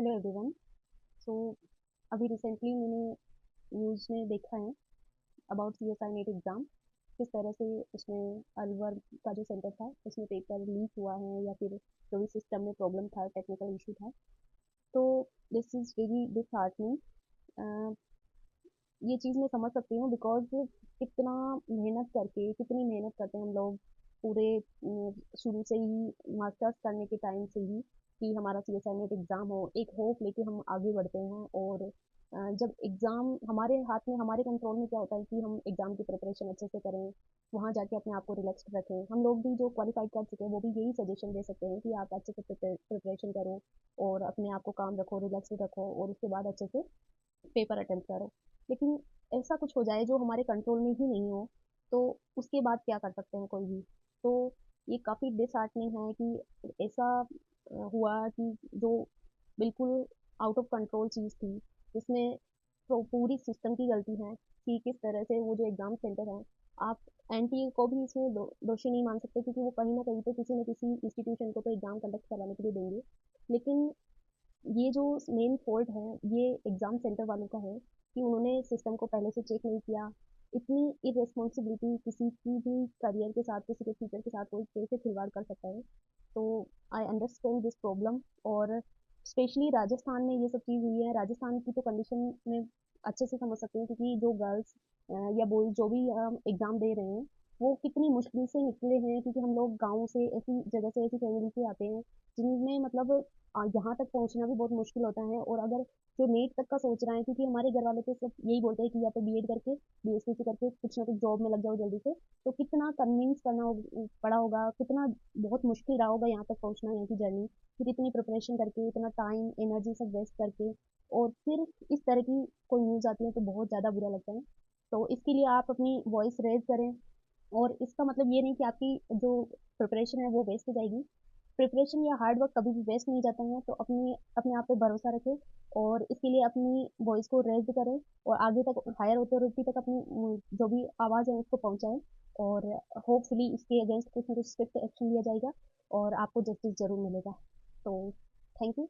Hello everyone. सो अभी recently मैंने news में देखा है अबाउट सीएसआई नेट एग्ज़ाम। किस तरह से उसमें अलवर का जो सेंटर था उसमें पेपर लीक हुआ है या फिर जो भी सिस्टम में प्रॉब्लम था, टेक्निकल इशू था। तो दिस इज़ वेरी डिसहार्टनिंग। ये चीज़ मैं समझ सकती हूँ बिकॉज़ कितनी मेहनत करते हैं हम लोग पूरे शुरू से ही मास्टर्स करने के टाइम से ही कि हमारा सीएसआई नेट एग्ज़ाम हो, एक होप लेके हम आगे बढ़ते हैं। और जब एग्ज़ाम हमारे हाथ में, हमारे कंट्रोल में क्या होता है कि हम एग्ज़ाम की प्रिपरेशन अच्छे से करें, वहाँ जाके अपने आप को रिलैक्स्ड रखें। हम लोग भी जो क्वालिफाई कर चुके हैं वो भी यही सजेशन दे सकते हैं कि आप अच्छे से प्रिपरेशन करो और अपने आप को काम रखो, रिलैक्स्ड रखो और उसके बाद अच्छे से पेपर अटेम्प्ट करो। लेकिन ऐसा कुछ हो जाए जो हमारे कंट्रोल में ही नहीं हो, तो उसके बाद क्या कर सकते हैं कोई भी। तो ये काफ़ी डिसहार्टनिंग है कि ऐसा हुआ कि जो बिल्कुल आउट ऑफ कंट्रोल चीज़ थी, जिसमें तो पूरी सिस्टम की गलती है कि किस तरह से वो जो एग्ज़ाम सेंटर है, आप एनटीए को भी इसमें दोषी नहीं मान सकते क्योंकि वो कहीं न कहीं पे किसी न किसी इंस्टीट्यूशन को तो एग्ज़ाम कंडक्ट कराने के लिए देंगे। लेकिन ये जो मेन फॉल्ट है, ये एग्ज़ाम सेंटर वालों का है कि उन्होंने सिस्टम को पहले से चेक नहीं किया। इतनी इर्रेस्पॉन्सिबिलिटी किसी की भी करियर के साथ, किसी के फ्यूचर के साथ कोई कैसे खिलवाड़ कर सकता है। तो आई अंडरस्टैंड दिस प्रॉब्लम। और स्पेशली राजस्थान में ये सब चीज़ हुई है। राजस्थान की तो कंडीशन में अच्छे से समझ सकते हैं क्योंकि जो गर्ल्स या बॉयज़ जो भी एग्ज़ाम दे रहे हैं, वो कितनी मुश्किल से निकले हैं क्योंकि हम लोग गाँव से, ऐसी जगह से, ऐसी फैमिली से आते हैं जिनमें मतलब यहाँ तक पहुँचना भी बहुत मुश्किल होता है। और अगर जो नीट तक का सोच रहे हैं, क्योंकि हमारे घर वाले तो सब यही बोलते हैं कि या तो बीएड करके, बीएससी करके कुछ ना कुछ जॉब में लग जाओ जल्दी से। तो कितना कन्विंस करना पड़ा होगा, कितना बहुत मुश्किल रहा होगा यहाँ तक पहुँचना, यहाँ की जर्नी। फिर इतनी प्रिपरेशन करके, इतना टाइम एनर्जी सब वेस्ट करके, और फिर इस तरह की कोई न्यूज़ आती है तो बहुत ज़्यादा बुरा लगता है। तो इसके लिए आप अपनी वॉइस रेज करें। और इसका मतलब ये नहीं कि आपकी जो प्रिपरेशन है वो वेस्ट हो जाएगी। प्रिपरेशन या हार्ड वर्क कभी भी वेस्ट नहीं जाता है। तो अपनी अपने आप पे भरोसा रखें और इसके लिए अपनी वॉइस को रेज़ करें और आगे तक हायर अथॉरिटी तक अपनी जो भी आवाज़ है उसको पहुँचाएँ। और होपफुली इसके अगेंस्ट कुछ ना कुछ स्ट्रिक्ट एक्शन लिया जाएगा और आपको जस्टिस ज़रूर मिलेगा। तो थैंक यू।